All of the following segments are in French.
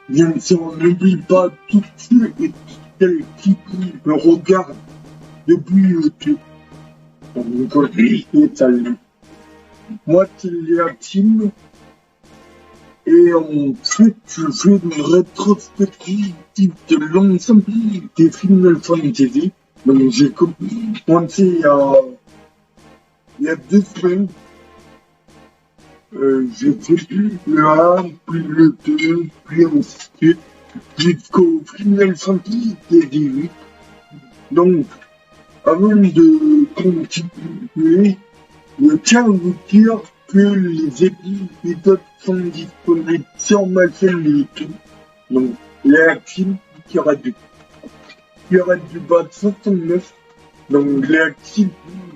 Bien sûr, n'oublie pas tous ceux et celles qui me regardent depuis YouTube. Donc, et salut. Moi, c'est Léa Tim, et en fait, je fais une rétrospective de l'ensemble des Final Fantasy. Donc, j'ai commencé il y a 2 semaines. J'ai fait le 1, puis le 2, puis ensuite, jusqu'au Final Fantasy 18. Donc, avant de continuer, je tiens à vous dire que les épisodes sont disponibles sur ma chaîne YouTube. Donc, Léa Tim qui arrête du bas 69. Donc, Léa Tim,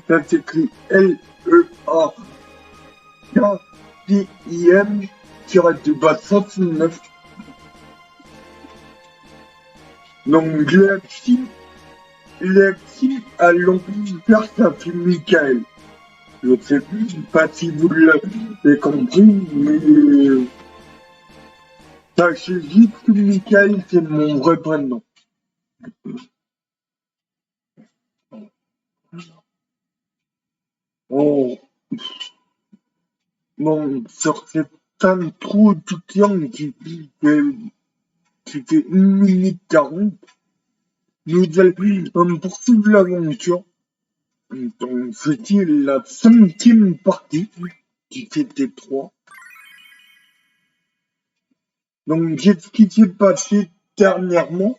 ça s'écrit Leaktim, qui arrête du bas 69. Donc, Léa Tim a l'envers ça fait Michael. Je sais pas si vous l'avez compris, mais sachez juste que Michael, c'est mon vrai prénom. Oh, bon, sur cette intro toute longue qui fait 1 minute 40, nous allons poursuivre l'aventure. Donc, c'était la 5e partie qui était 3. Donc, qu'est-ce qui s'est passé dernièrement?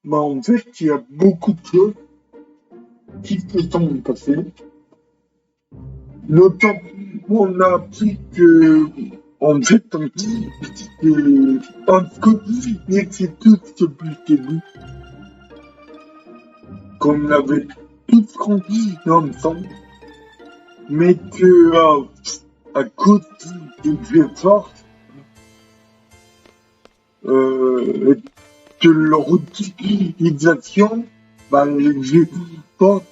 Bah, en fait, il y a beaucoup de choses qui se sont passées. Notamment, on a appris que, en fait, un Scotty était tous depuis le début, qu'on avait tous grandi ensemble, mais que, à cause des efforts, de leur utilisation, bah, les efforts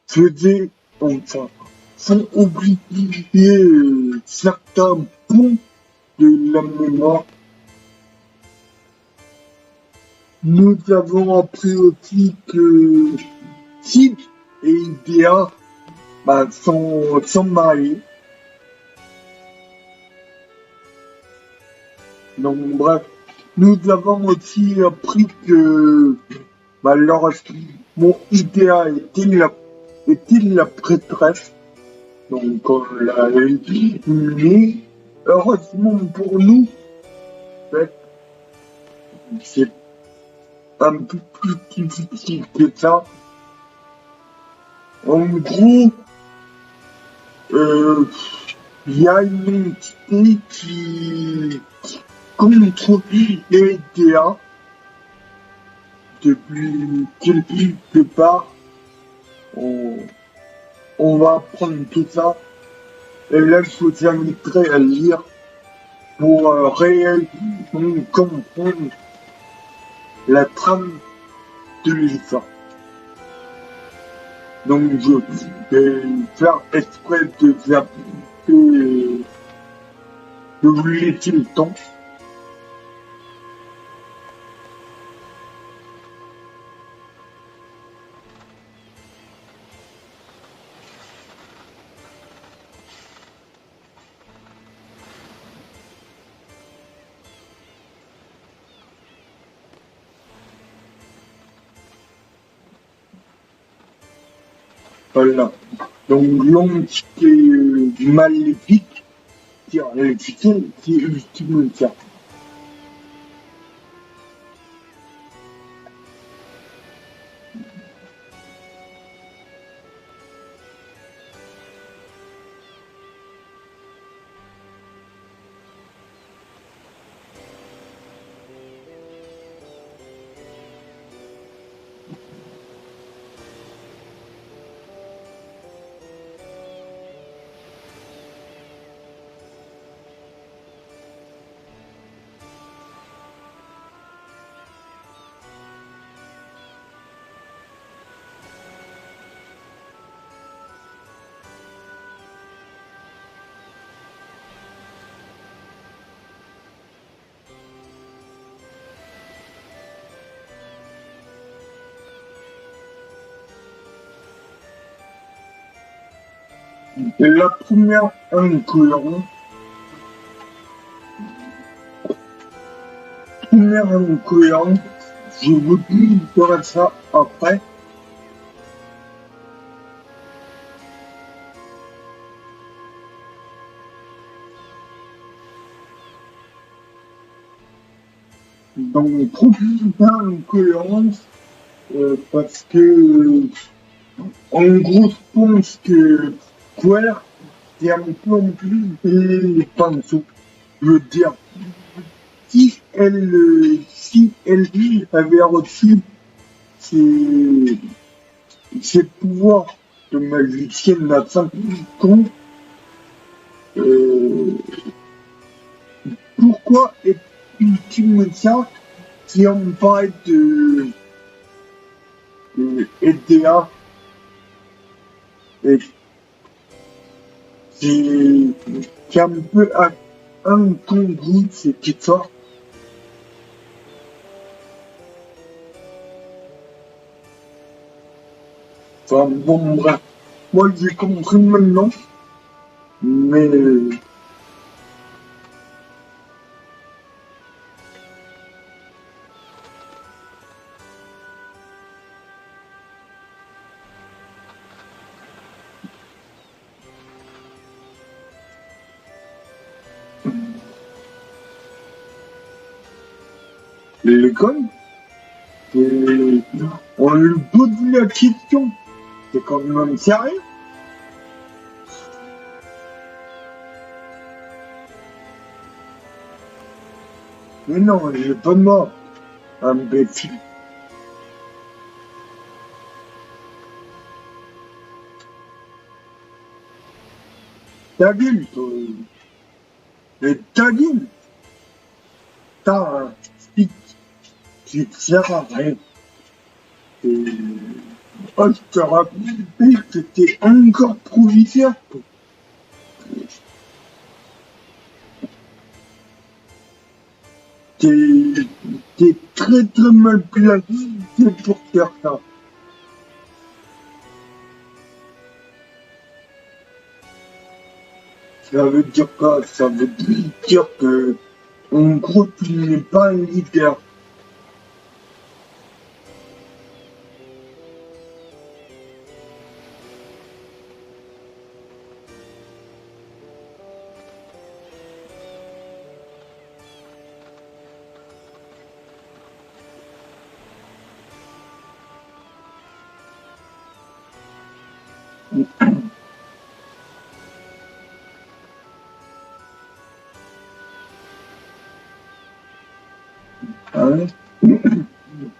faisaient, enfin, font oublier certains points de la mémoire. Nous avons appris aussi que Sid et Idea sont mariés. Donc bref, nous avons aussi appris que Idea était la prêtresse. Donc on l'a éliminée. Heureusement pour nous, en fait, c'est un peu plus difficile que ça. En gros, il y a une entité qui contrôle les DA depuis quelque part. On va apprendre tout ça. Et là, je vous inviterai à lire pour réellement comprendre la trame de l'histoire. Donc, je vais faire exprès de vous laisser le temps. Voilà. Donc, l'entité maléfique qui a réussi, c'est Ultimate. La première incohérence, je vous dirai ça après. Donc, première incohérence, parce que, en gros, je pense que Square, c'est un peu en plus les pinceaux. Je veux dire, si elle avait reçu ses pouvoirs de magicienne à 5 ans, pourquoi est-il ça qui en parle de EDA et c'est un peu incongru cette histoire. Enfin bon bref, moi j'ai compris maintenant, mais l'école, on lui pose la question, c'est quand même sérieux. Mais non, j'ai pas mort, imbécile. Ta gueule, toi. Et ta gueule. T'as un stick qui te sert à rien. Et... oh, je te rappelle que t'es encore proviseur, toi. T'es très très mal placé pour faire ça. Ça veut dire quoi? Ça veut dire que, en gros, tu n'es pas un leader. Hein?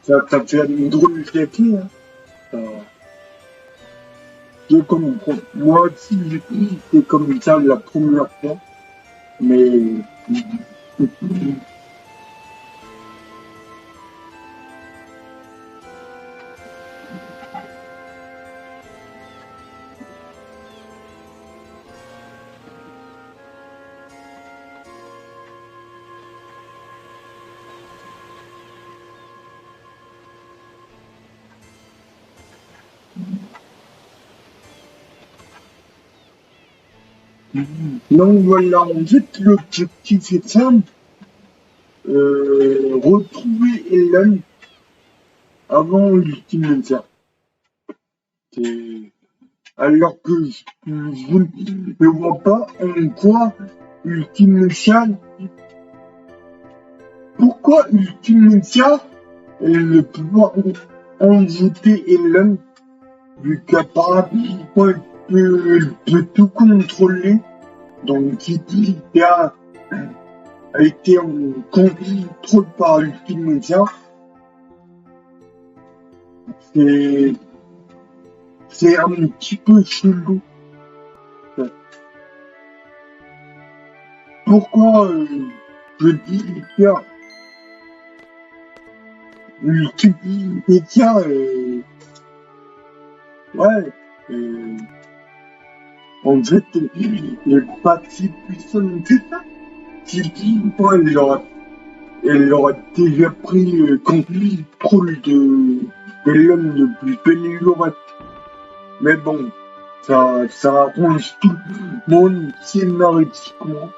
Ça t'a fait une drôle d'effet, hein? Je comprends. Moi aussi, j'étais comme ça la première fois, mais donc voilà, en fait, l'objectif est simple, retrouver Ellen avant l'ultime cercle. Alors que je ne vois pas en quoi Ultime Initial, pourquoi Ultime Initial elle ne peut pas envoûter Ellen, vu qu'apparemment elle peut tout contrôler, donc il a été en contrôle par Ultime Initial. C'est un petit peu chelou. Pourquoi je dis tiens, Ultime Initial, ouais, en fait, il n'est pas si puissant que ça. Si elle aurait déjà pris le contrôle de l'homme depuis Pénélope. Mais bon, Ça arrange tout le monde scénaristiquement.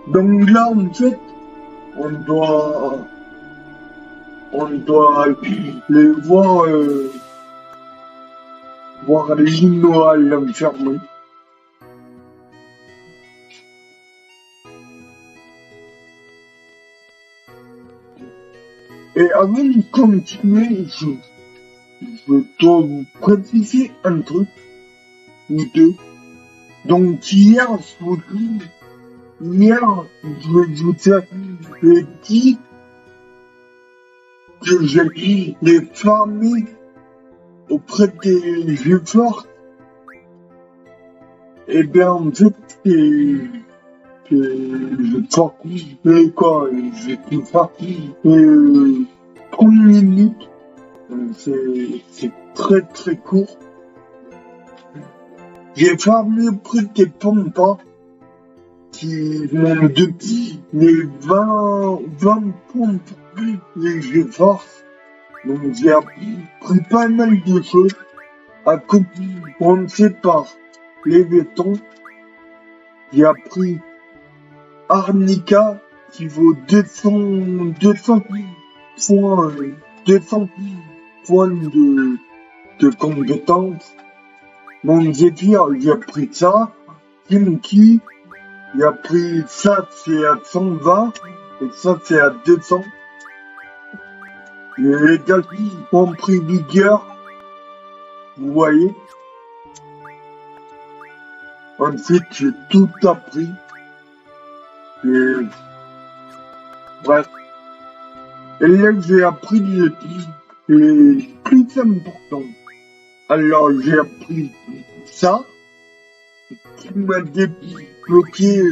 Donc là, en fait, on doit, on doit les voir Lino à l'enfermer. Et avant de continuer, je dois vous préciser un truc ou deux. Donc hier, je vous ai dit que j'allais farmer auprès des jeux forts. Et bien en fait, je sors quoi, j'ai pu faire 30 minutes. C'est très très court. J'ai farmé auprès des pampas qui m'ont depuis les 20 pompes et je force. Donc j'ai appris pas mal de choses à commencer par les bétons. J'ai appris Arnica qui vaut 200 points de compétences. Mon Zephyr, j'ai appris ça. Kimki, j'ai appris ça, c'est à 120 et ça, c'est à 200. Les gars ont pris vigueur, vous voyez. Ensuite, j'ai tout appris. Et bref. Et là, j'ai appris les plus importants. Alors, j'ai appris ça, qui m'a débloqué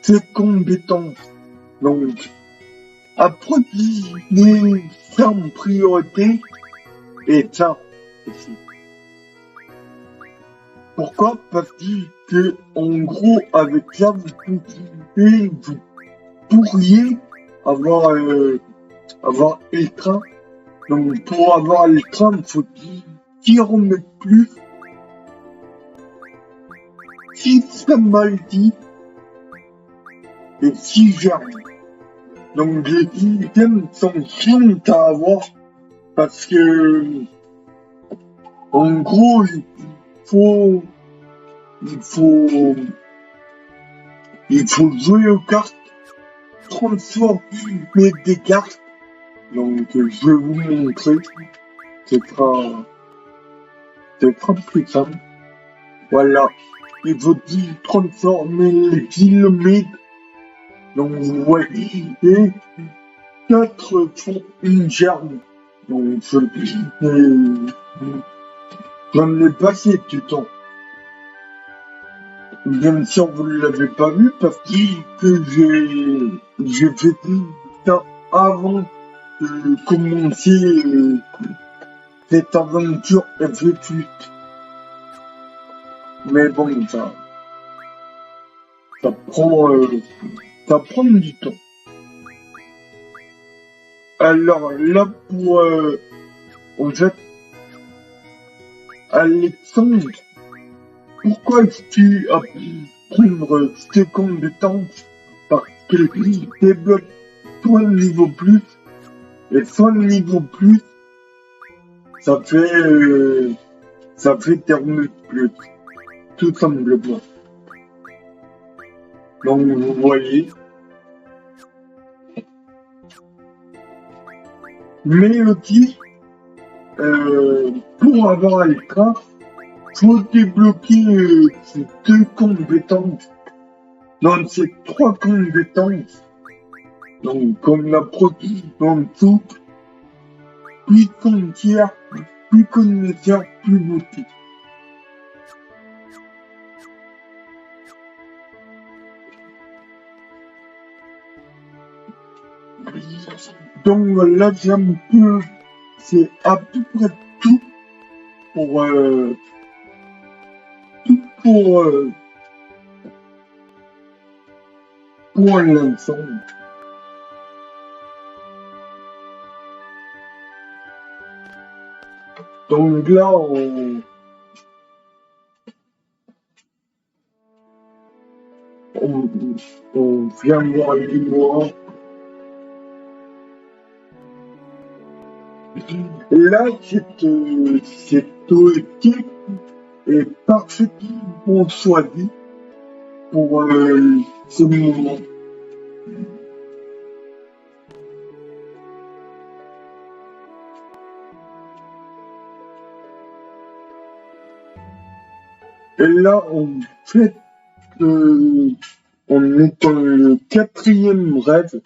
ces compétences. Donc, apprenez ça en priorité et ça aussi. Pourquoi? Parce que, en gros, avec ça, vous pourriez avoir Ultra. Donc, pour avoir Ultra, il faut s'y remettre plus. Si ça mal dit, et si germe. Donc, les items sont chiants à avoir parce que, en gros, il faut jouer aux cartes, transformer des cartes. Donc, je vais vous montrer. C'est plus simple. Voilà. Il faut transformer les kilomètres. Donc, vous voyez, 4 font une germe. Donc, j'en ai passé du temps. Bien sûr, vous ne l'avez pas vu parce que j'ai fait ça avant de commencer cette aventure FF8. Mais bon, ça prend du temps. Alors là, pour en fait, Alexandre, pourquoi est-ce que tu as prendre ces compétences? Parce que débloque toi niveau plus, et son niveau plus, ça fait terminer plus, tout simplement. Donc vous voyez. Mais aussi, pour avoir Ultra, faut débloquer ces 2 compétences. Dans ces 3 compétences, donc comme la protection souple, plus entière, plus connaisseur, plus boutique. Donc là, c'est à peu près tout pour l'ensemble. Donc là, on, on vient voir les mois. Là, cette équipe est parfaitement choisie pour ce moment. Et là, en fait, on est dans le quatrième rêve.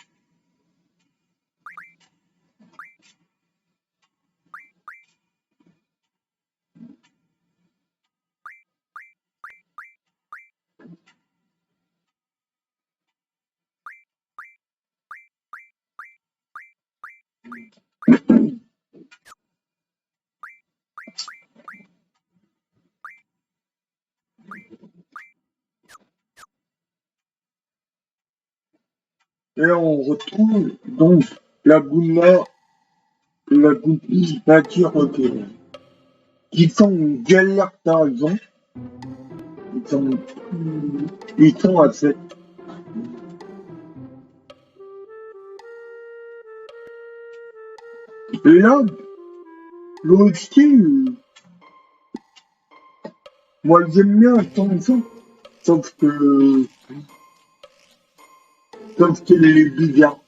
Et là, on retrouve donc Laguna, Laguna qui sont une galère d'argent. Ils sont, ils sont à 7. Et là, l'hostie, moi j'aime bien attention, sauf que, sauf qu'elle est bizarre.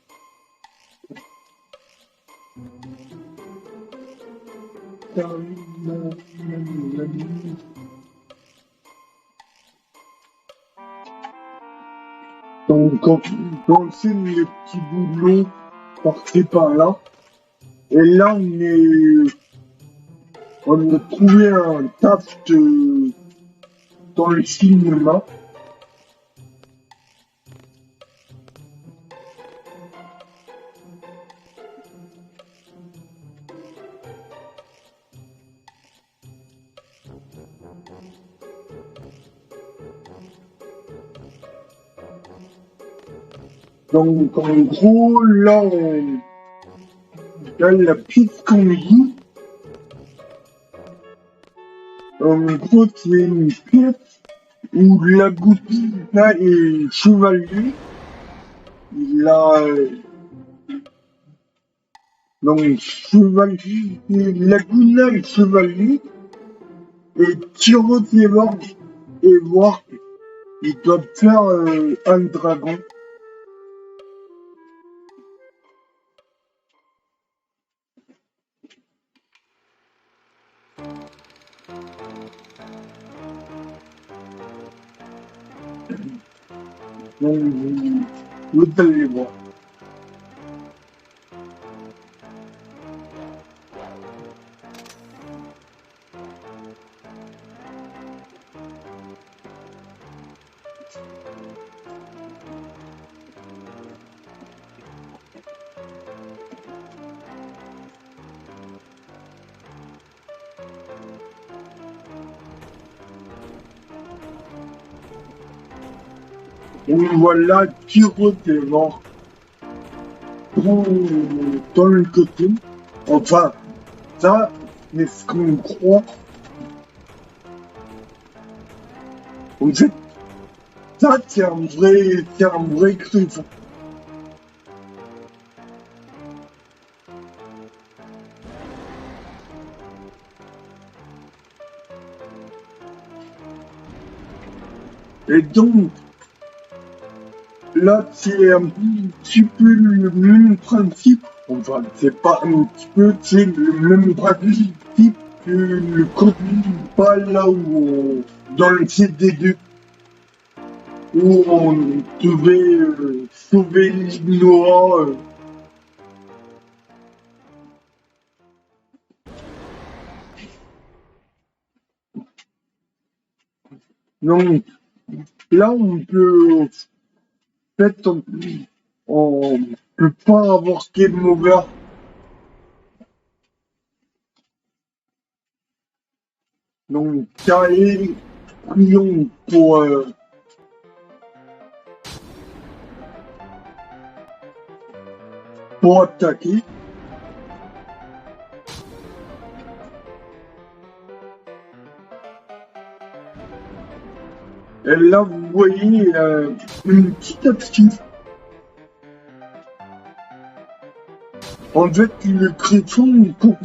Donc, on enchaîne les petits boulots par-ci par-là. Et là, on a trouvé un taf dans le cinéma. Donc, en gros, là la piste qu'on joue, en gros, c'est une pièce où la Laguna est chevalier. Il a, donc, chevalier, Laguna est chevalier, et Tyrod et voir, ils doivent faire un dragon. Donc, vous allez voir. Et voilà, Tyrod est mort dans le côté. Enfin, ça, c'est ce qu'on croit. En fait, ça, c'est un vrai truc. Et donc, là, c'est un petit peu le même principe. Enfin, c'est pas un petit peu, c'est le même principe que le combat là où, dans le CD2, où on devait sauver l'ignorant. Donc, là, on peut, peut-être, on peut pas avoir game over. Donc, carré, prions pour attaquer. Et là, vous voyez une petite astuce. En fait, le Griffon, quand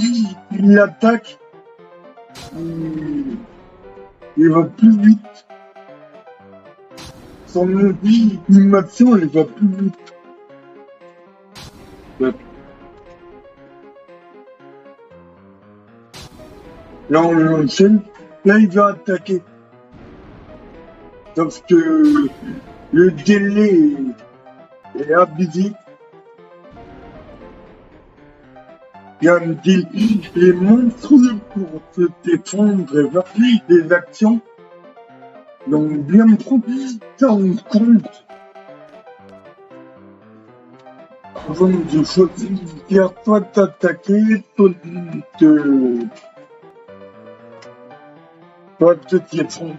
il attaque, il va plus vite. Son animation, elle va plus vite. Ouais. Là, on l'enchaîne. Là, il va attaquer. Parce que le délai est abusé. Il y a un délai monstrueux pour se défendre et faire des actions. Donc, bien prendre ça en compte avant de choisir soit t'attaquer, soit te défendre.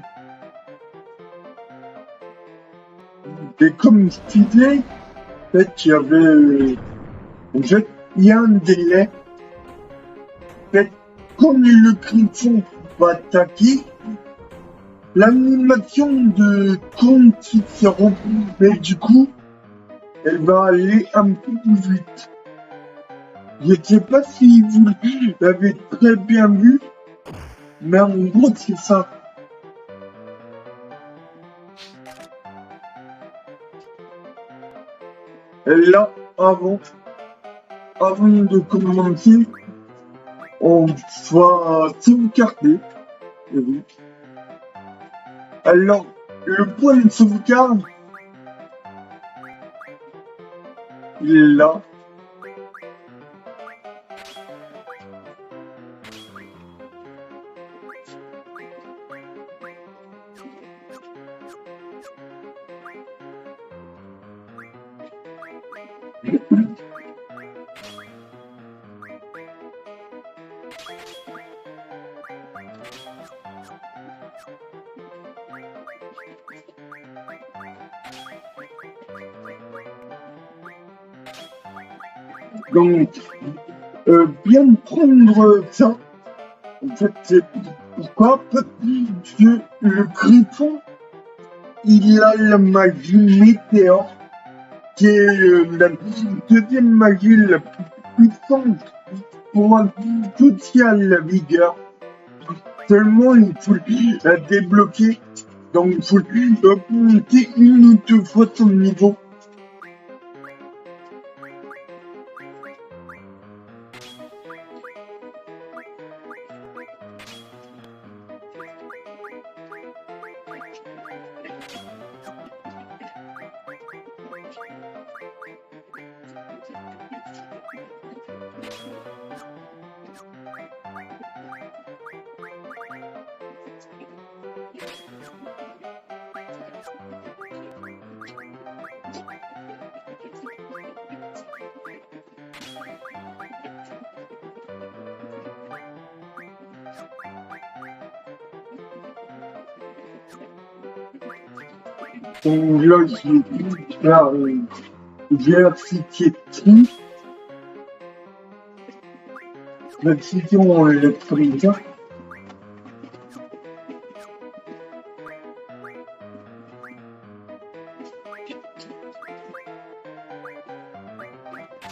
Et comme je disais, en fait, il y a un délai. En fait, comme le Griffon va attaquer, l'animation de Conticero, mais du coup, elle va aller un peu plus vite. Je ne sais pas si vous l'avez très bien vu, mais en gros, c'est ça. Et là, avant de commencer, on va sauvegarder. Oui. Alors, le point de sauvegarde, il est là. Donc, bien prendre ça. En fait, c'est pourquoi? Parce que le Griffon, il a la magie météore, qui est la deuxième magie la plus puissante pour associer à la vigueur. Seulement, il faut la débloquer. Donc, il faut augmenter une ou deux fois son niveau. Donc là, je vais faire versity. Versity, on le comme ça.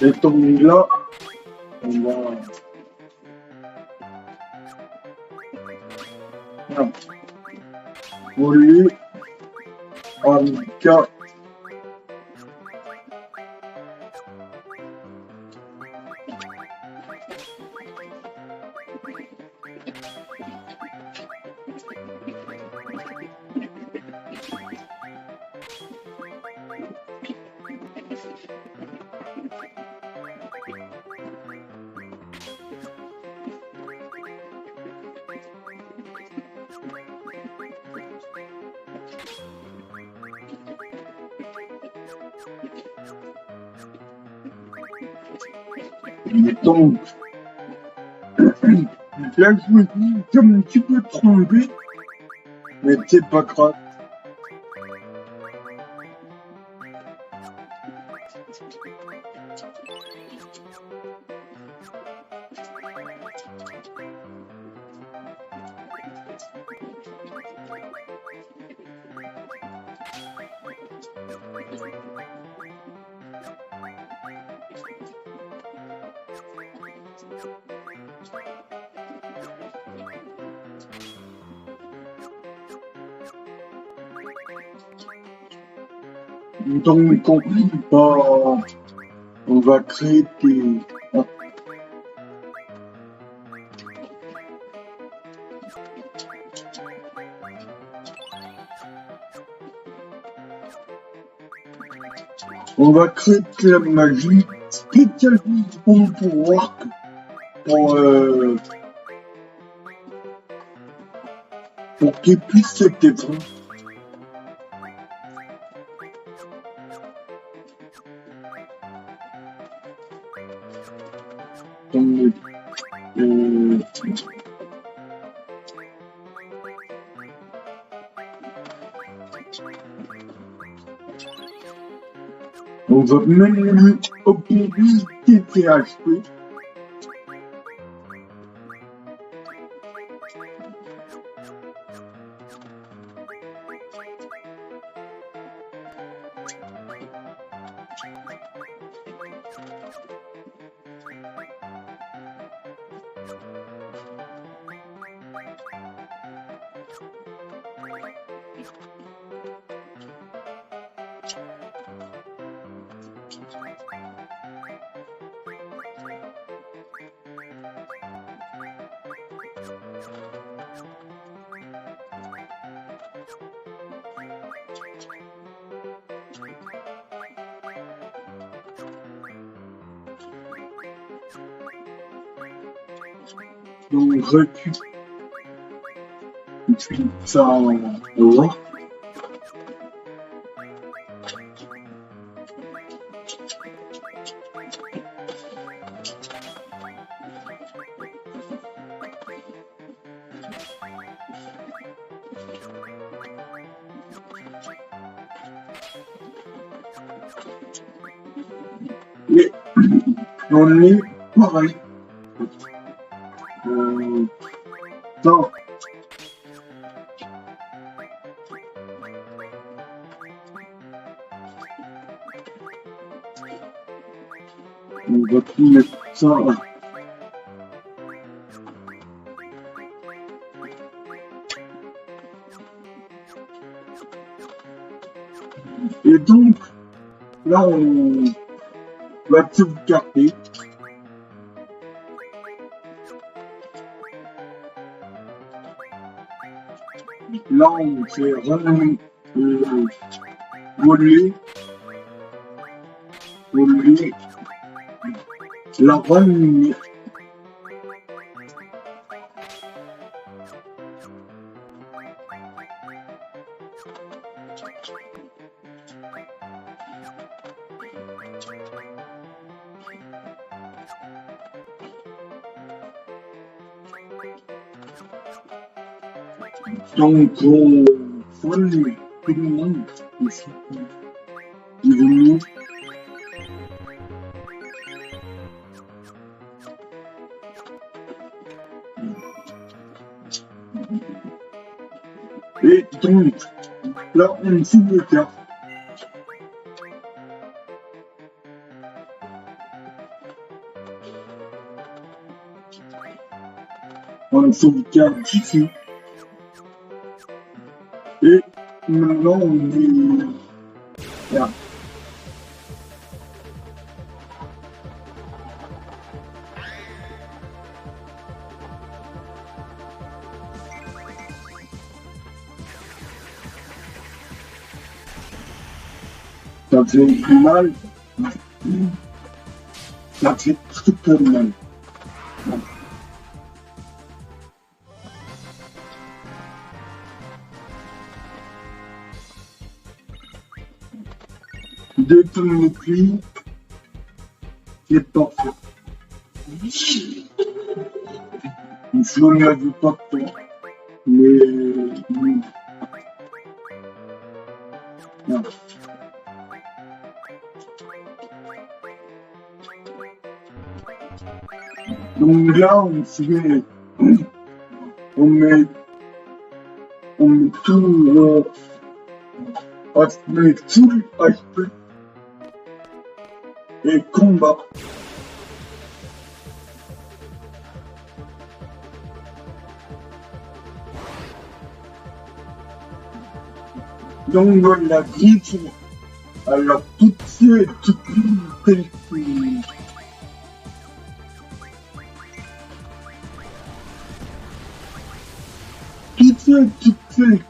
Et donc là, on va voler en cas. Donc, là, je me dis, comme un petit peu trompé, mais c'est pas grave. Donc, on va créer des... On va créer de la magie spécialement pour Arc, pour qu'il puisse se défendre. Donc, on va même lui obtenir des PHP. Donc, récupère ça en or. Et on est pareil. Non. On va tout mettre ça. Et donc, là, on va sauvegarder. Là, on fait voler la ramener. Donc, on vole tout le monde ici. Ils et donc, là, on sauvegarde. On sauvegarde ici. Et maintenant, on est là. Ça fait mal. Ça fait très mal. Détourne le prix. C'est parfait. Je n'avais pas de temps. Mais... Non. Donc là, on met on met tout, on met full HP et combat. Donc voilà, griffe. Alors toutes ces telles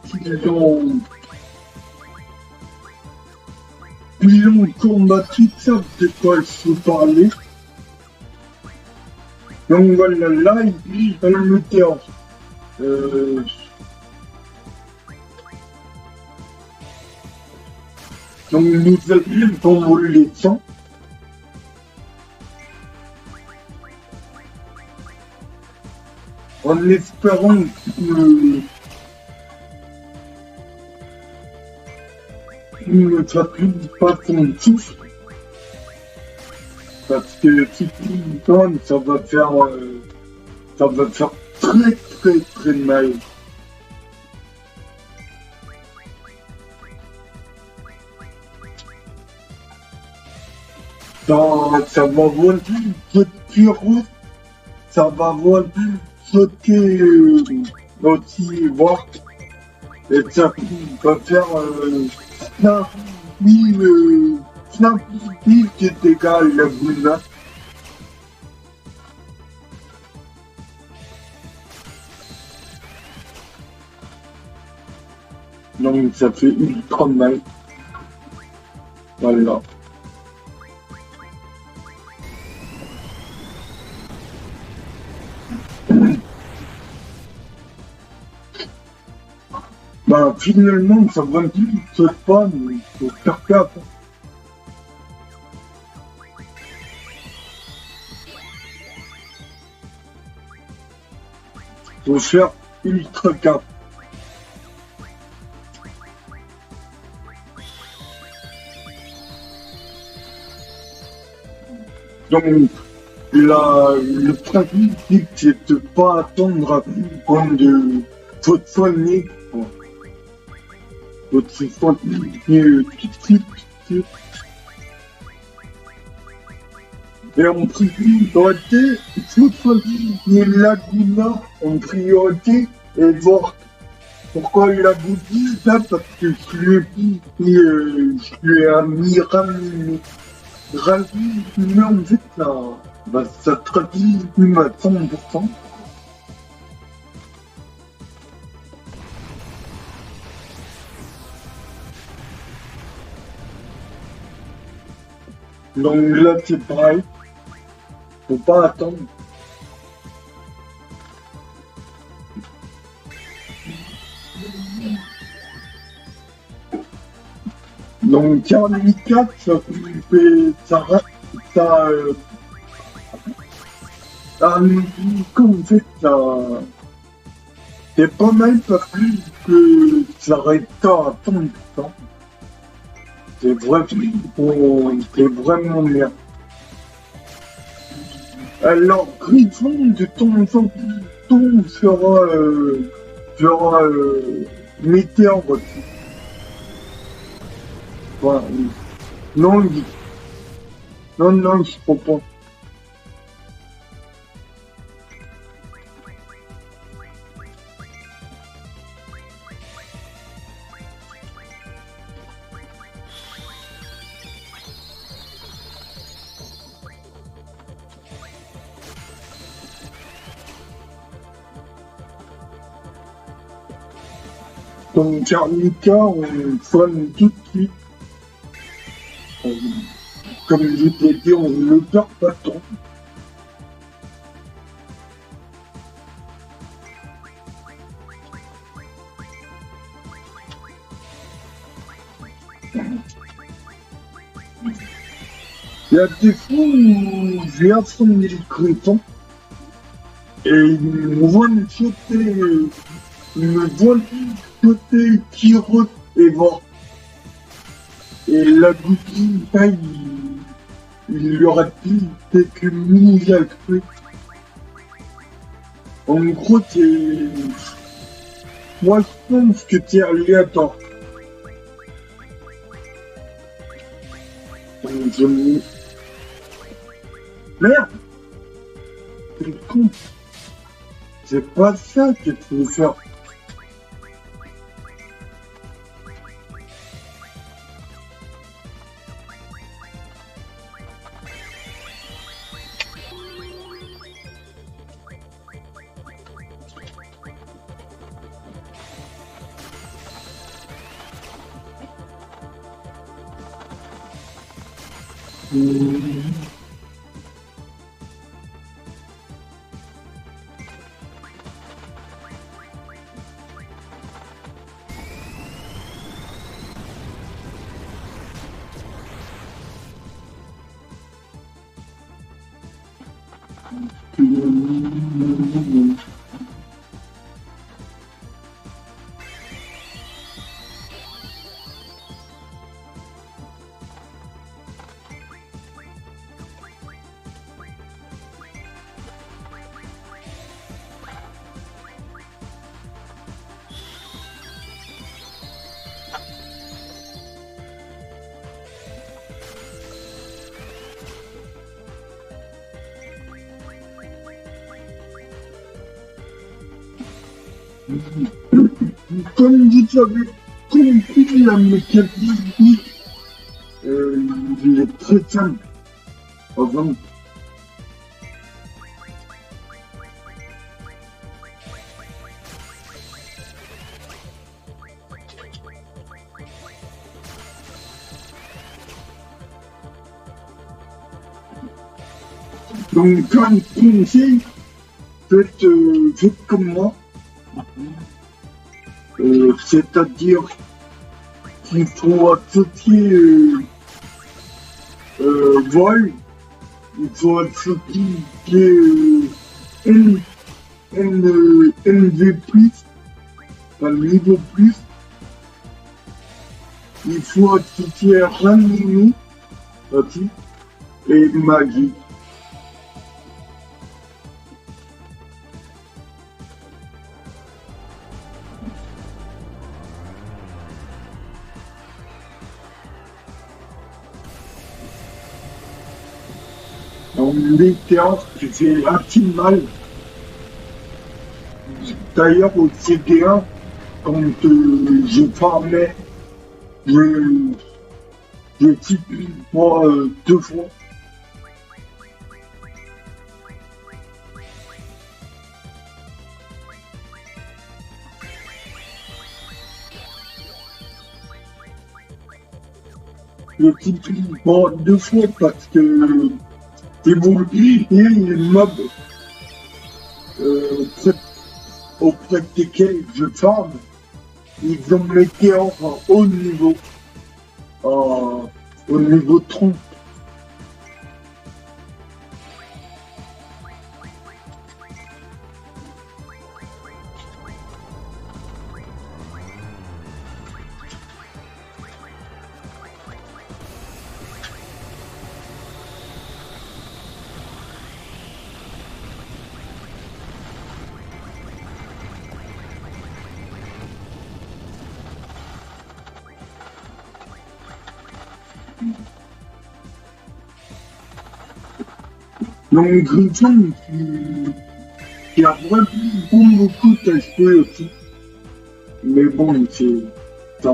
qu'ils ont combattu, savent de quoi il faut parler. Donc voilà, là, elle mettait en... donc nous allons voler les sangs. En espérant qu'il ne s'applique pas son souffle. Parce que si tu donnes, ça va faire très mal. Ça va voir sauter rouge, ça va voir sauter aussi voir, et ça va faire 5000 de dégâts à la boule. Donc ça fait ultra mal. Voilà. Bah finalement ça va se pas, mais il faut faire gaffe. Faut faire ultra gaffe. Donc le principe c'est de pas attendre avant de faut soigner. Faut se soigner tout de suite. Et en priorité, il faut soigner Laguna en priorité et voir pourquoi Laguna, parce que je lui ai mis ramené en fait ça traduit à 100%. Donc là c'est pareil, faut pas attendre. Donc 44, ça comme fait, c'est pas mal parce que ça arrête pas à 100%. C'est vraiment bien. Alors, Griffon, de temps en temps, sera météore aussi. Voilà. Non, je crois pas. Donc, Carnica, on soigne tout de suite. Comme je t'ai dit, on ne perd pas trop. Il y a des fois où je vais affronter les Griffons et ils me voient sauter, tirer et voir. Et la boutique, il lui aurait dit quelques mini-actes. En gros, Moi, je pense que c'est aléatoire. Je... Merde! Quel con! C'est pas ça que tu veux faire. Comme vous avez compris la mécanique, il est très simple. Enfin, donc, comme conseil, faites comme moi. C'est-à-dire qu'il faut associer vol, il faut associer NV+, enfin niveau plus, il faut associer Ranini aussi, et Magie. Dans les séances, c'est assez mal. D'ailleurs, au CT1, quand je formais, je type moi 2 fois. Je type moi 2 fois parce que c'est bon, et les mobs auprès desquels je forme, ils ont météor en haut niveau, au niveau 30. Donc, Grissom, qui a vraiment beaucoup acheté aussi. Mais bon, c'est ça.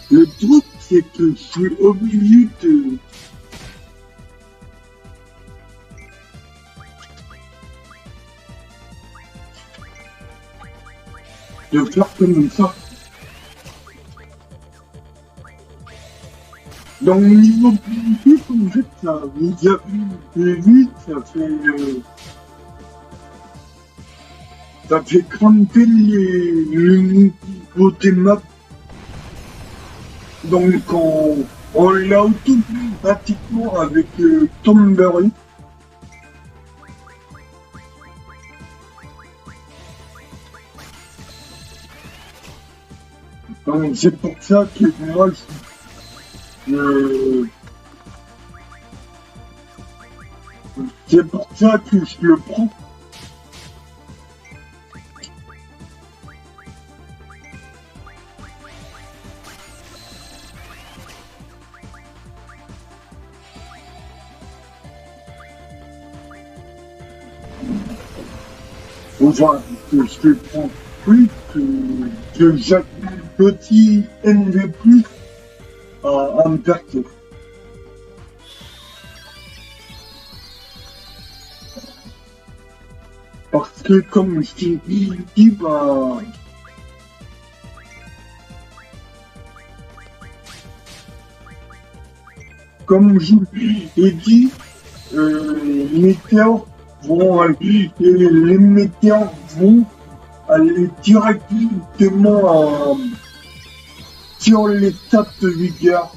Le truc, c'est que je suis obligé de faire comme ça. Dans le niveau plus en fait, ça, vous avez vu, ça fait grimper le niveau des maps. Donc, on l'a automatiquement avec Tomberry. Donc, c'est pour ça que moi, C'est pour ça que je le prends. Enfin, que je le prends plus que chaque petit NV+, à me percer. Parce que comme je t'ai dit, bah, comme je l'ai dit, les météores vont les météores vont aller directement sur les tables de vigueur.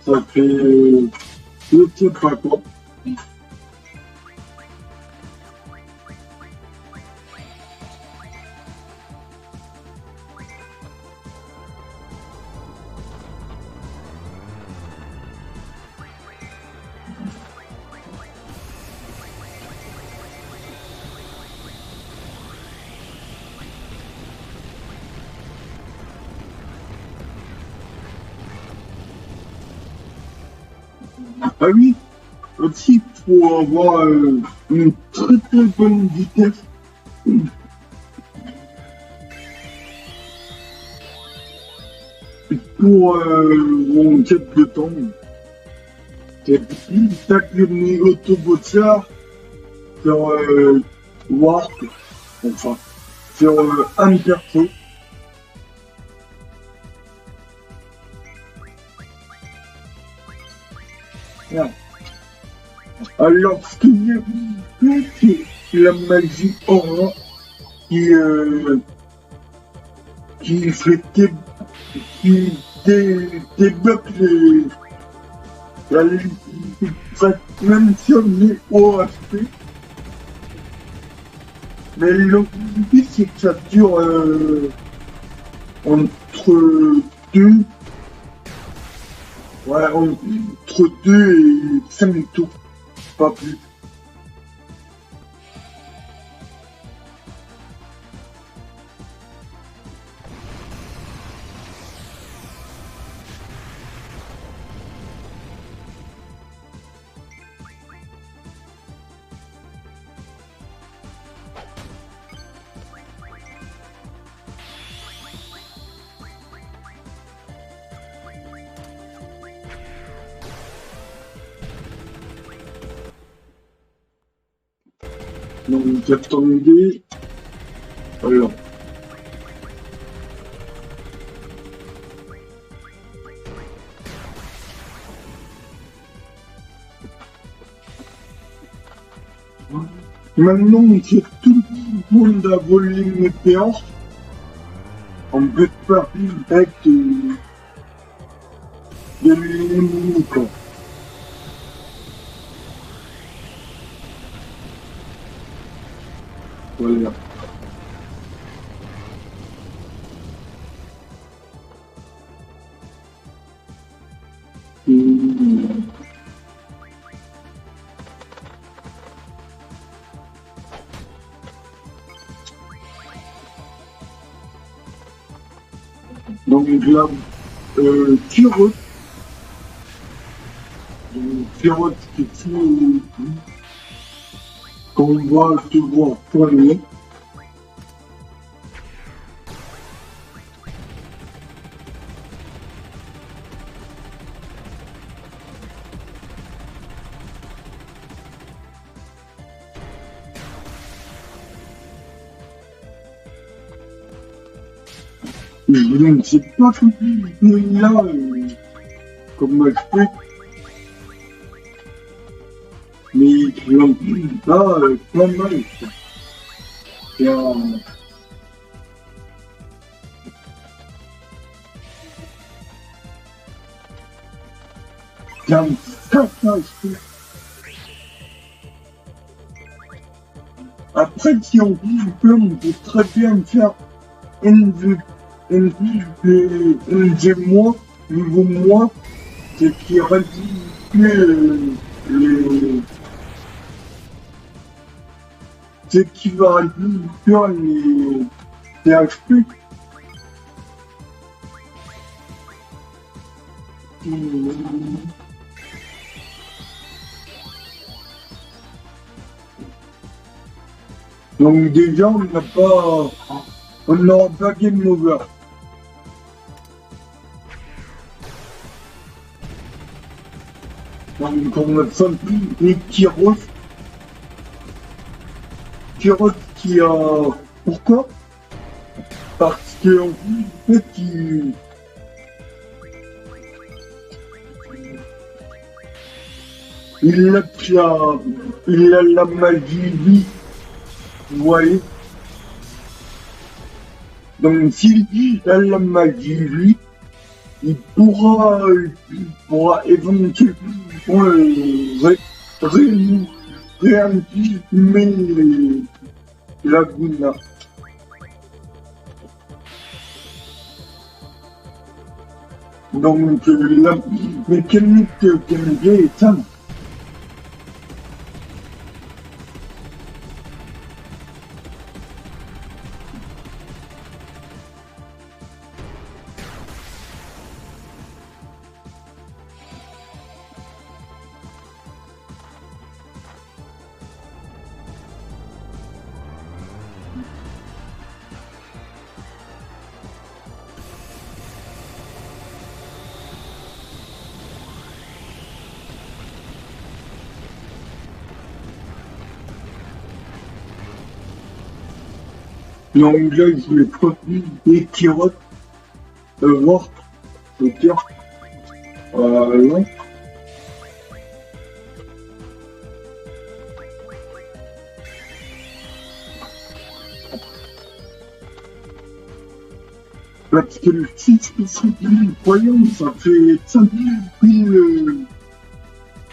Ça fait, je sais pas quoi. Ah oui, aussi pour avoir une très très bonne vitesse. Pour mon quête de temps. C'est chaque mis autobotsar sur Warp, enfin, sur un perso. Voilà. Alors, ce qu'il y a, c'est la magie aura qui fait qui débloque même si on est au HP. Mais l'objectif, c'est que ça dure entre 2, ouais, entre 2 et 5 tours, pas plus. Donc j'attendais. Alors. Maintenant que tout le monde a volé mes péances, on peut pas être de l'ennemi, quoi. Voilà. Donc là, Carotte, Carotte qui est qu'on va devoir soigner. Je ne sais pas tout, mais là, comme je fais, mais là, pas mal, ça. C'est un, c'est un catastrophe. Après, si on peut, on peut très bien faire une, une, mois, nouveau mois, c'est qui réduit les, c'est qui va réduire les PHP. Donc déjà, on n'aura pas game over. Donc on a ça, et Kyros qui a... Pourquoi? Parce que en fait, il a la magie vie, vous voyez? Donc s'il a la magie vie, il pourra éventuellement réanimer la Laguna. Donc la mécanique qu'elle est simple. Donc là, je vais prendre les carottes, voir, le cœur, voilà. Parce que le 6% voyons, ça fait 5000,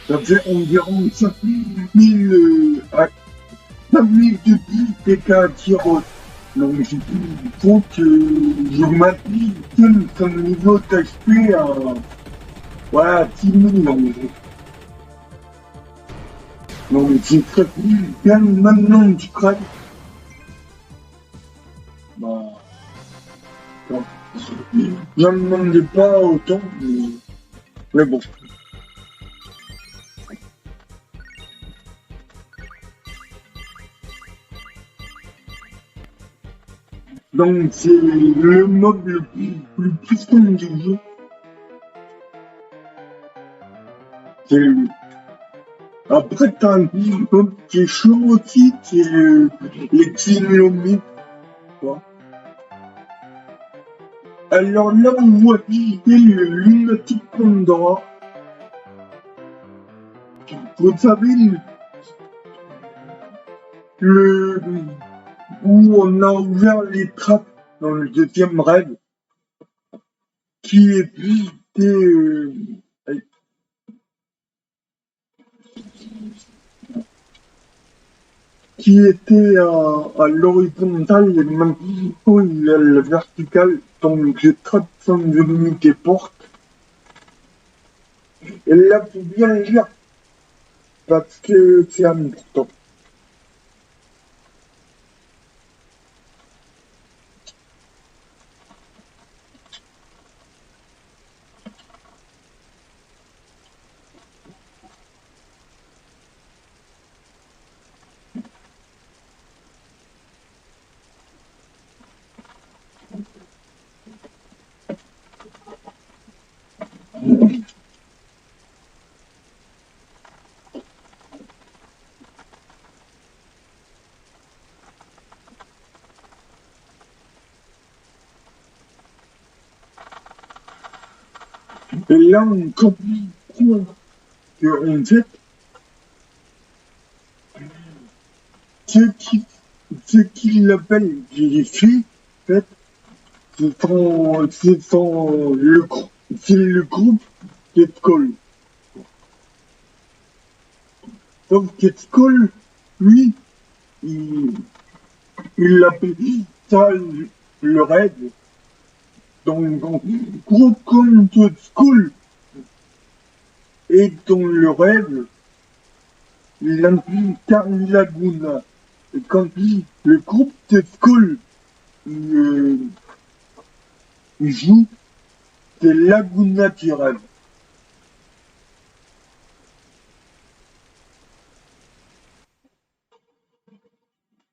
ça fait environ 5000, 5000 de PK carottes. Donc il faut que je maintienne son niveau d'HP à, voilà, 6000 en gros. Donc c'est très bien maintenant tu craques. Bah, bon. Je ne demandais pas autant, mais bon. Donc c'est le mob le plus puissant du jeu. C'est lui. Après t'as un mob qui est chaud aussi, qui est les Xylomites, quoi. Alors là on voit le lunatique Pandora. Vous savez le où on a ouvert les trappes dans le deuxième rêve, qui était à l'horizontale et maintenant il est à la verticale, donc je trappe son ennemi des portes. Et là, faut bien lire, parce que c'est important. Et là, on comprend qu'en fait, ce qu'il appelle les filles, en fait, c'est le groupe de Skoll. Donc, Skoll, lui, il, il appelle ça le rêve. Donc, gros comme de Skoll est dans le rêve, il incarne Laguna. Et quand le groupe de Skoll il joue, c'est Laguna qui rêve.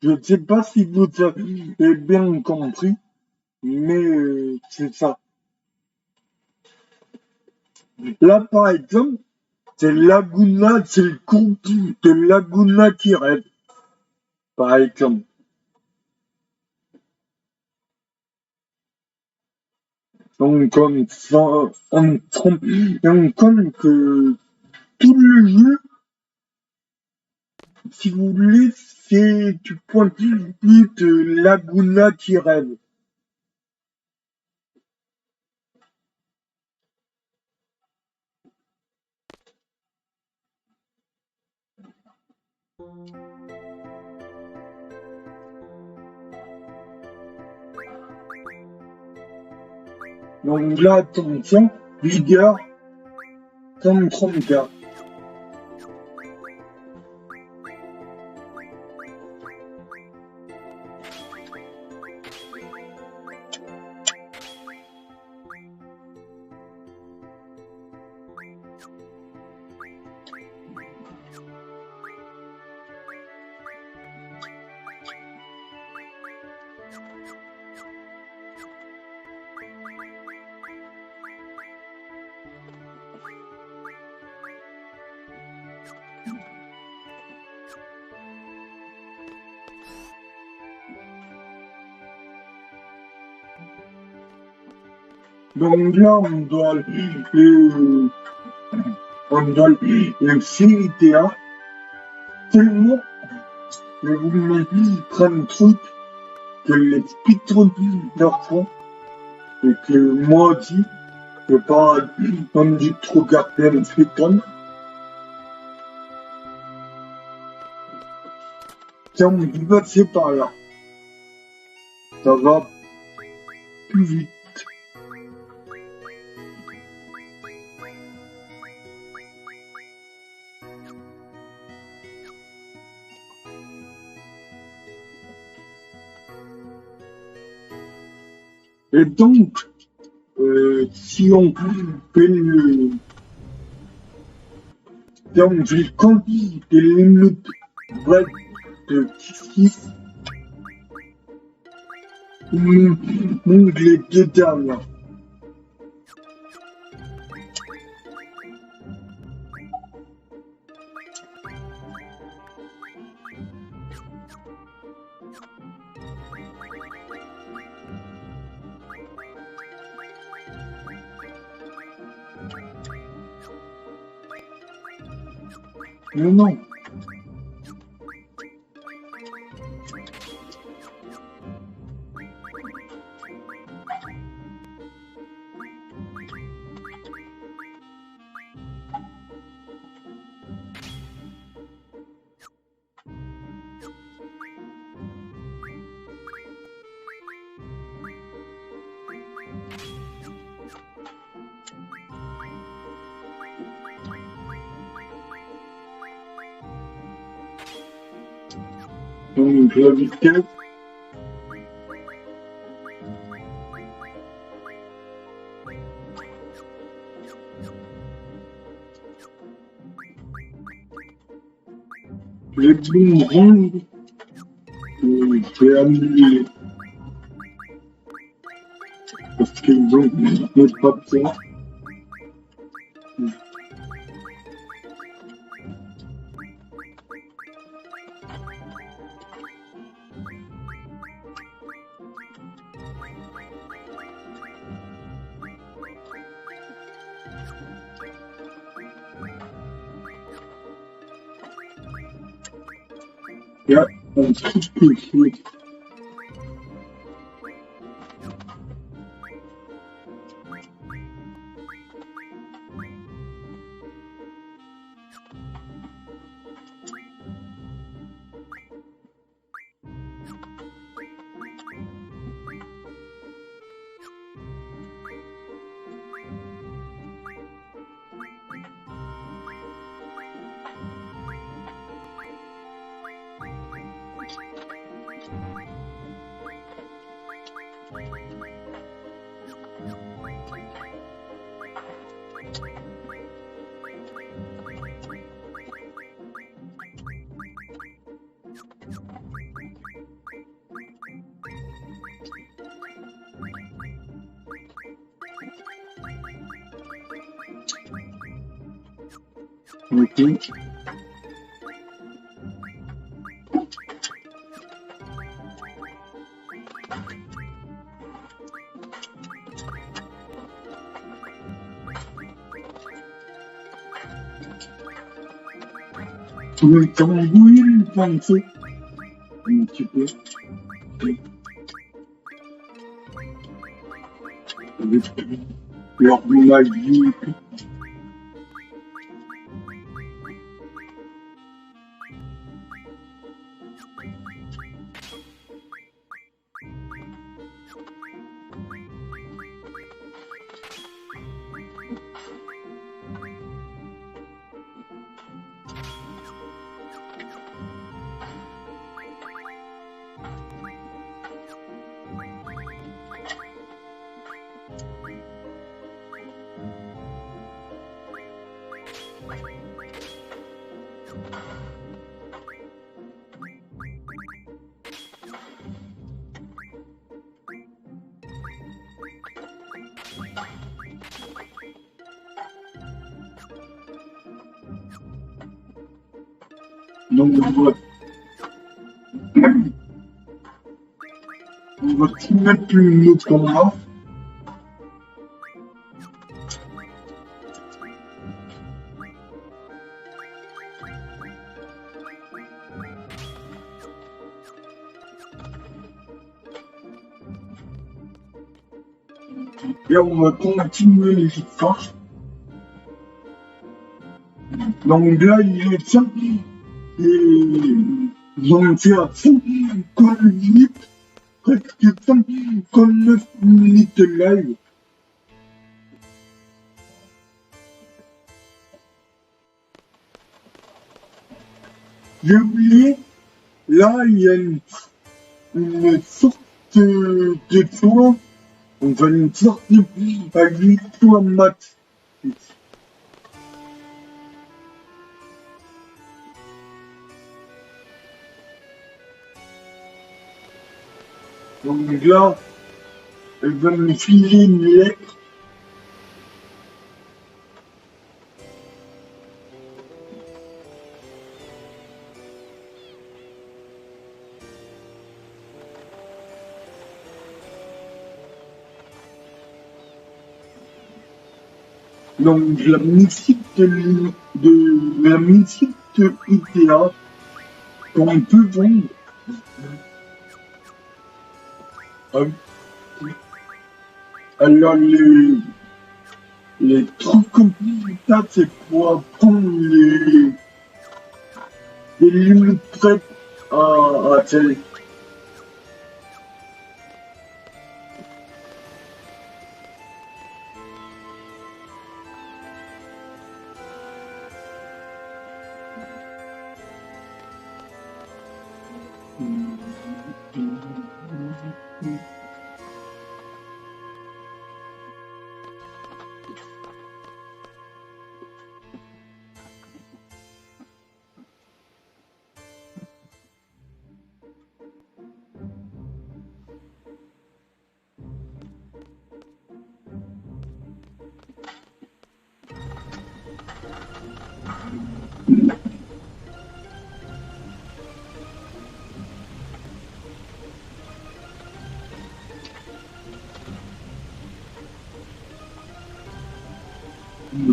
Je ne sais pas si vous avez bien compris, mais c'est ça. Là, par exemple, c'est Laguna, c'est le groupe de Laguna qui rêve, par exemple. Donc, on compte que tout le jeu, si vous voulez, c'est du point de vue de Laguna qui rêve. Donc là, attention, vigueur, 134. Donc là, on doit le CITA tellement je vous montre un truc que les speedrunners font et que moi aussi, je n'ai pas envie de trop regarder le speedrun. Tiens, on peut passer par là. Ça va plus vite. Et donc, si on fait le compte des limites bref de 6, nous les deux dernières. Mais non. Donc la vitesse. Les boomerangs, je vais annuler. Parce qu'ils ont des papiers. Ja, on trouve que c'est... Ok. Tu veux t'embrouiller le pensée un petit peu. Avec leur magie et tout. Donc on va tout mettre une autre combat. Et on va continuer les histoires. Donc là, il est ça. Et j'en fais à fond, comme limite, presque 5, comme 9 minutes live. J'ai oublié, là, il y a une sorte de tour, enfin une sorte de victoire max. Donc là, elle va me filer une lettre. Donc la musique de la musique de ITA qu'on peut vendre. Ah oui. Alors les trucs comme ça, c'est pour apprendre les limites prêtes à télé.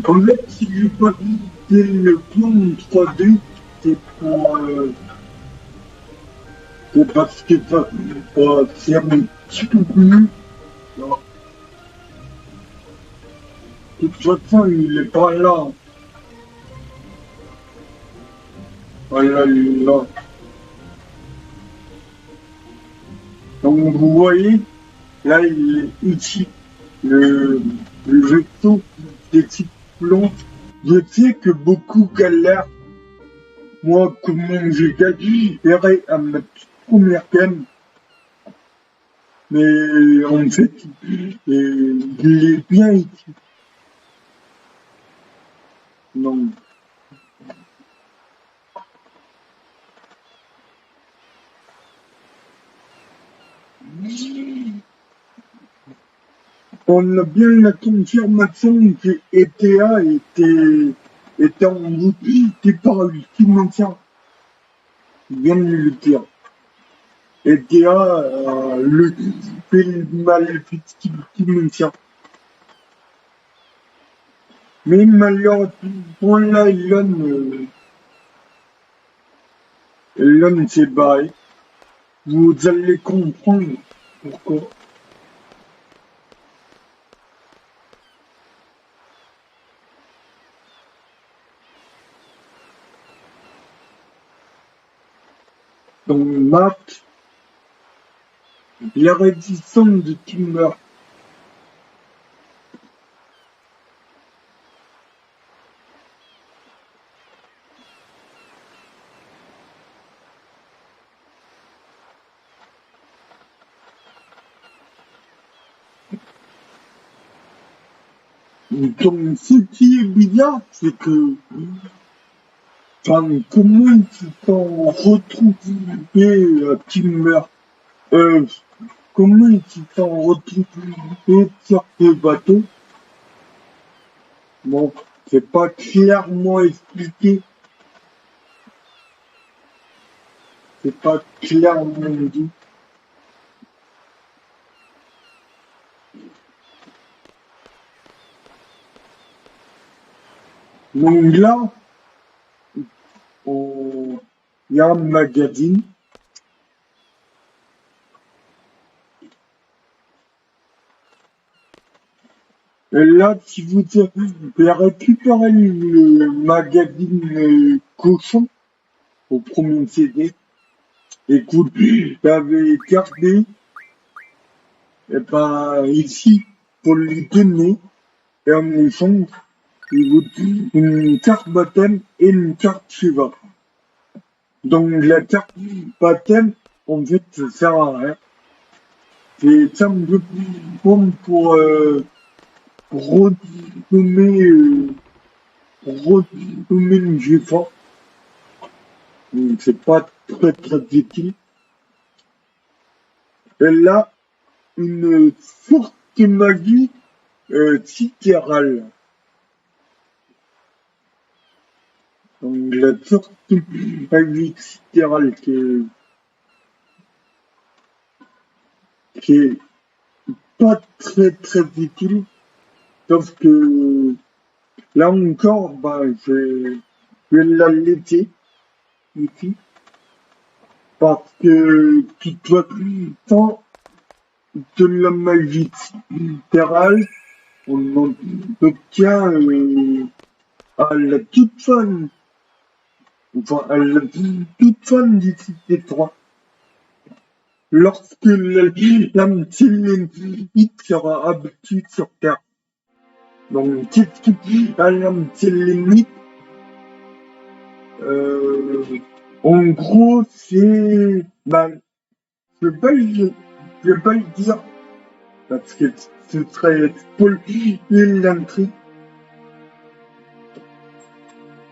En fait, si j'ai pas quitté le plan 3D, c'est pour C'est parce que ça, c'est un petit peu plus. Alors, de toute façon, il est pas là. Voilà, il est là. Donc, vous voyez, là, il est ici. Le, le vaisseau des cyclones. Je sais que beaucoup galèrent. Moi, comment j'ai galéré à ma petite première gamme. Mais en fait, il est bien ici. Non. On a bien la confirmation que ETA était en route par le cimetière. Il vient de le dire. ETA, le fait le maléfique du cimetière. Mais malheureusement, là, Elon s'est barré. Vous allez comprendre pourquoi. Donc, Matt, la résistance de Timber. Donc, ce qui est bizarre, c'est que, enfin, comment ils se sont retrouvés à Timber? Euh, comment ils se sont retrouvés sur ce bateau? Bon, c'est pas clairement expliqué, c'est pas clairement dit. Donc là, il y a un magazine. Et là, si vous avez récupéré le magazine Cochon au premier CD et que vous l'avez gardé, et ben ici, pour lui donner, et en échange, il vous donne une carte baptême et une carte suivante. Donc la carte baptême, en fait, ça sert à rien. C'est simplement pour redonner une GFA. Donc c'est pas très utile. Elle a une forte magie sidérale. Donc la forte magie sidérale qui est pas très utile. Sauf que là encore, je vais la laisser ici. Parce que de toute façon, de la magie sidérale, on en obtient à la toute fin, enfin à la toute fin du Cité 3. Lorsque l'âme sélénite sera abattue sur Terre. Donc, qu'est-ce que l'âme sélénite? En gros, c'est... Ben, je vais pas le dire, parce que ce serait spoiler l'intrigue.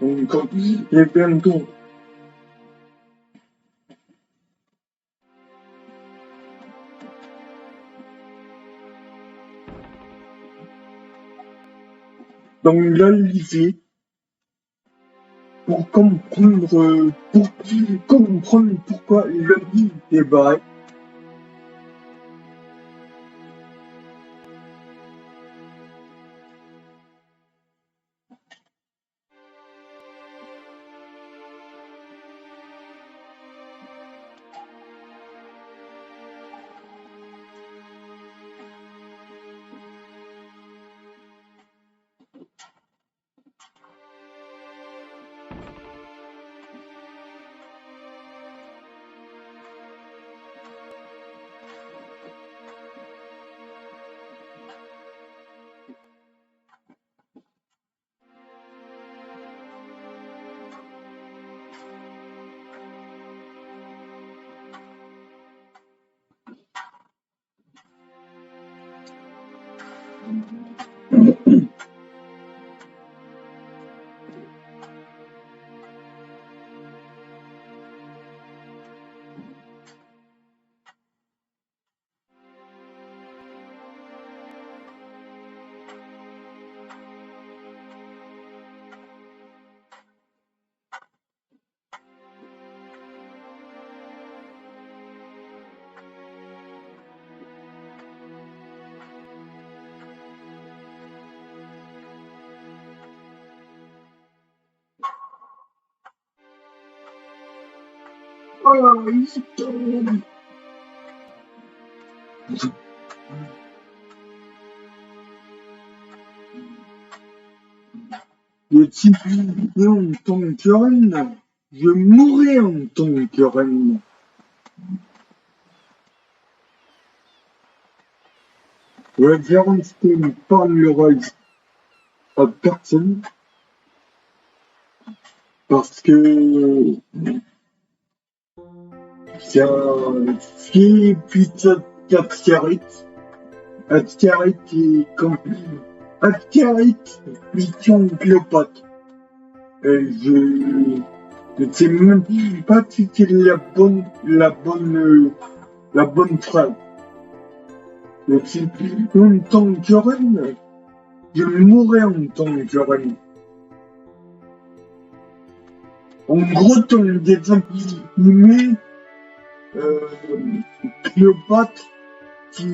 Donc, et bientôt. Donc là, lisez pour comprendre pourquoi l'homme est barré. Ah, il tombe. Et si en tant que reine, je mourrai en tant que reine. Révérence qui ne parlera à personne parce que c'est un vieil épisode d'Astérix. Astérix qui comme Astérix mission Cléopâtre. Et je sais même pas si c'est la bonne phrase. Mais si en tant que reine, je mourrai en tant que reine. En gros, dans le dessin animé, Cléopâtre qui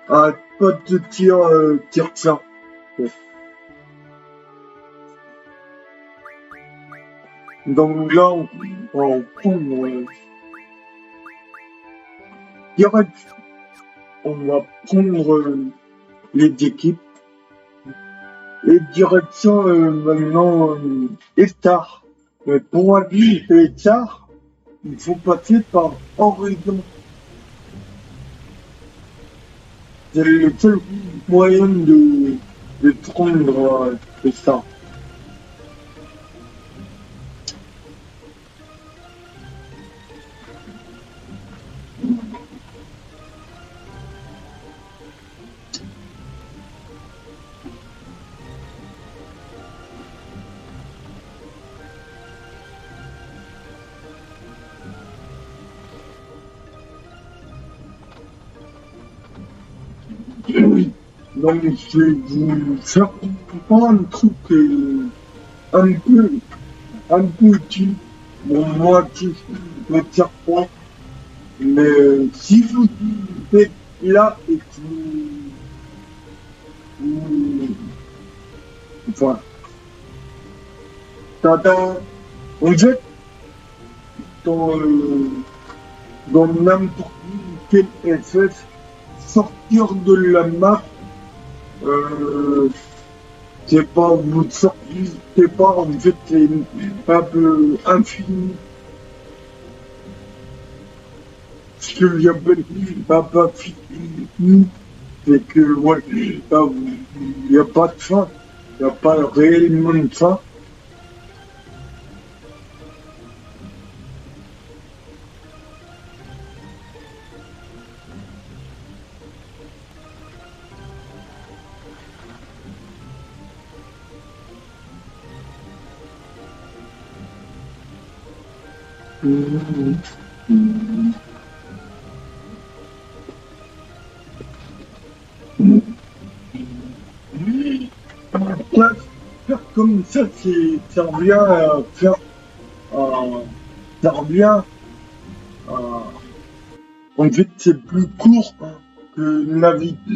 arrête pas de dire ça. Donc là, on prend direct, on va prendre les équipes et direction maintenant Star. Mais pour aller à Star, il faut passer par Oregon. C'est le seul moyen de prendre Star. Donc je vais vous faire un truc un peu utile. Bon, moi, je ne tire pas. Mais si vous êtes là et que enfin, tada, en fait, dans, dans n'importe quel FF, sortir de la map, c'est pas, vous sortez pas, en fait, c'est un peu infini. Ce que j'appelle un peu infini, c'est que, ouais, il n'y a pas de fin, il n'y a pas réellement de fin. Là, faire comme ça, ça revient à faire, ça revient à, en fait, c'est plus court que naviguer,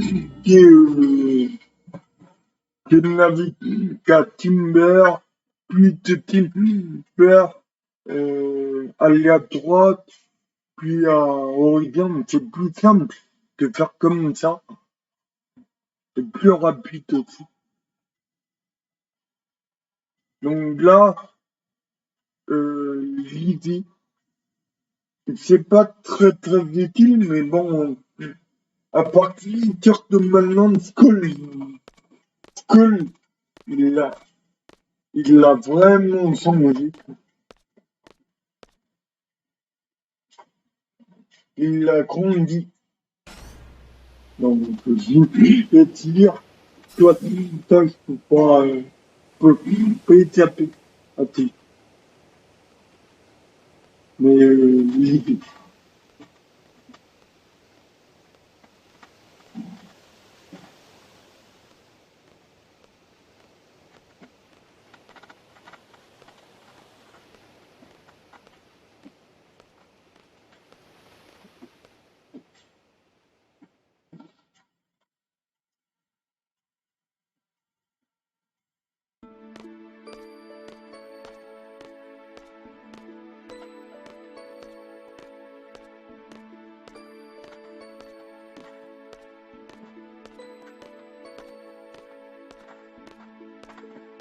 qu'à Timber, puis de Timber, aller à droite, puis à Oregon, c'est plus simple de faire comme ça, c'est plus rapide aussi. Donc là, l'idée, c'est pas très utile, mais bon, à partir de maintenant, Skull, il a vraiment changé. Il a grandi. Donc, je vais te dire, toi, je peux pas échapper à tes. Mais, l'idée.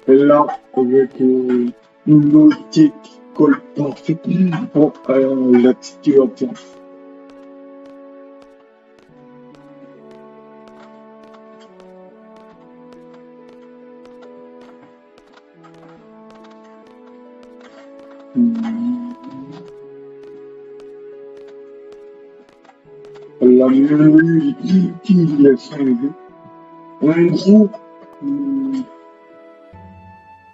Et là, avec une logique qui colle parfaitement à la situation. La musique qui a changé. En gros,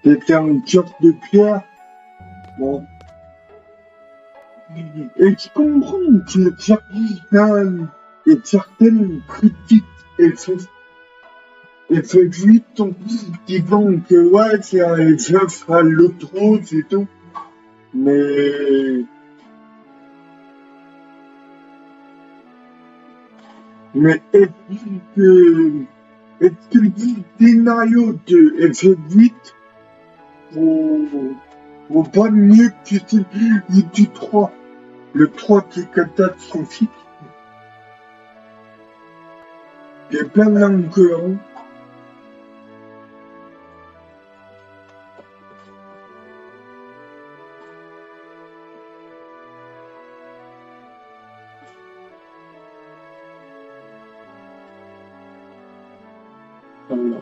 c'était un cœur de pierre. Bon. Et je comprends que certaines critiques et fait vite en disant que ouais, ça sera l'autre rose et tout. Mais, mais est-ce que le scénario de FF8 vaut, vaut pas mieux que celui du 3? Le 3 qui est catastrophique. Il y a plein d'incohérences. Voilà.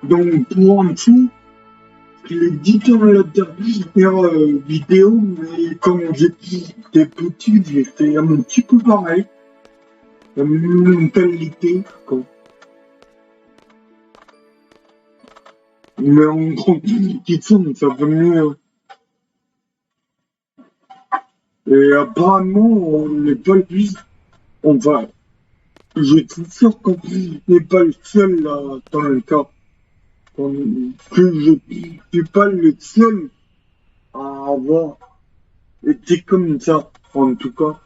Donc, pour en dessous, je l'ai dit dans la dernière vidéo, mais quand j'étais petit, j'étais un petit peu pareil. La même mentalité, quoi. Mais en grandissant, ça va mieux. Et apparemment, on n'est pas le plus. Enfin, je suis sûr qu'on n'est pas le seul là, dans le cas. Que je suis pas le seul à avoir été comme ça, en tout cas.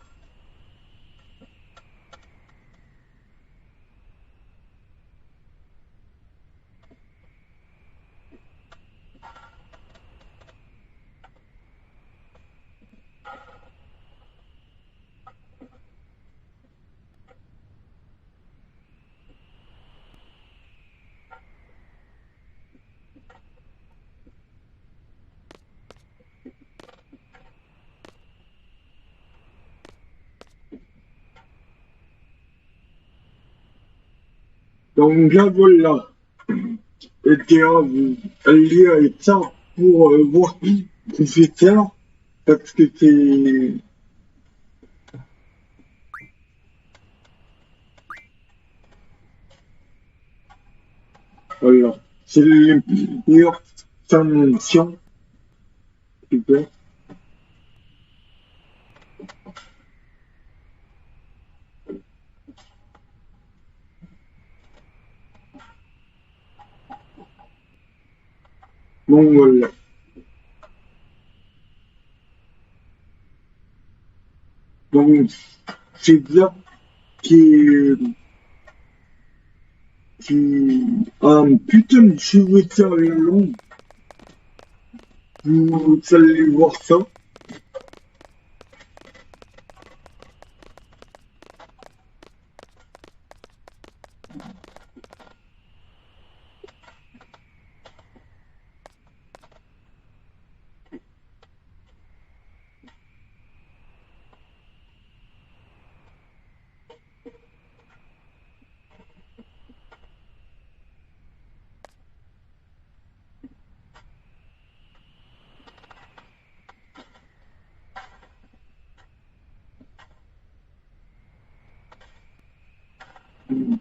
Donc là, voilà. Et Théa, elle lit avec ça pour voir qui fait ça, parce que c'est. Voilà. C'est les meilleures dimensions, super. Donc voilà. Donc c'est bien qui a un putain de cheveux long. Vous allez voir ça.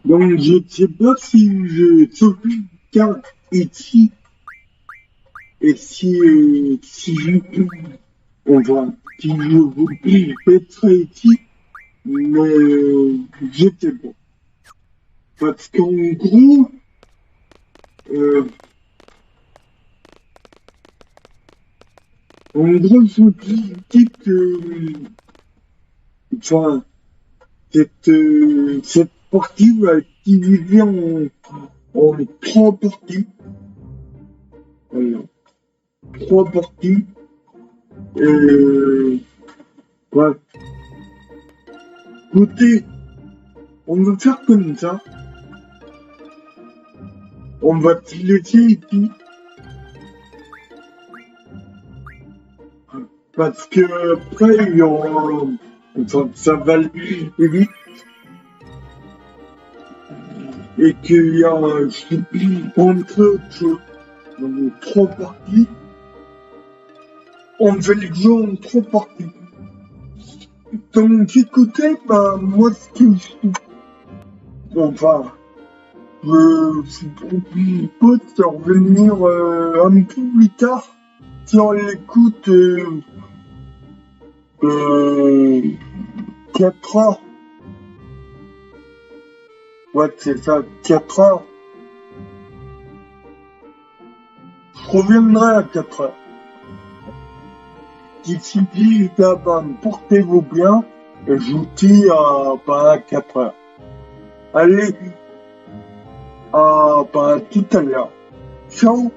Donc, je sais pas si je sauvegarde ici et si je, enfin, si je vous mettrai ici, mais je sais pas. Parce qu'en gros, euh, je vous dis que, enfin, cette partie va être divisée en trois parties. Voilà. Trois parties. Ouais. Écoutez, on va faire comme ça. On va te laisser ici. Parce que après, il y aura, enfin, ça va aller vite. Et qu'il y a, entre autres choses, donc trois parties. On fait le jeu en trois parties. Donc, écoutez, bah, moi, ce que je, enfin, je vous propose de revenir un peu plus tard si on l'écoute 4 heures. Ouais, c'est ça, 4 heures. Je reviendrai à 4 heures. D'ici là, bah, portez-vous bien et je vous dis à 4 heures. Allez, bah, tout à l'heure. Ciao.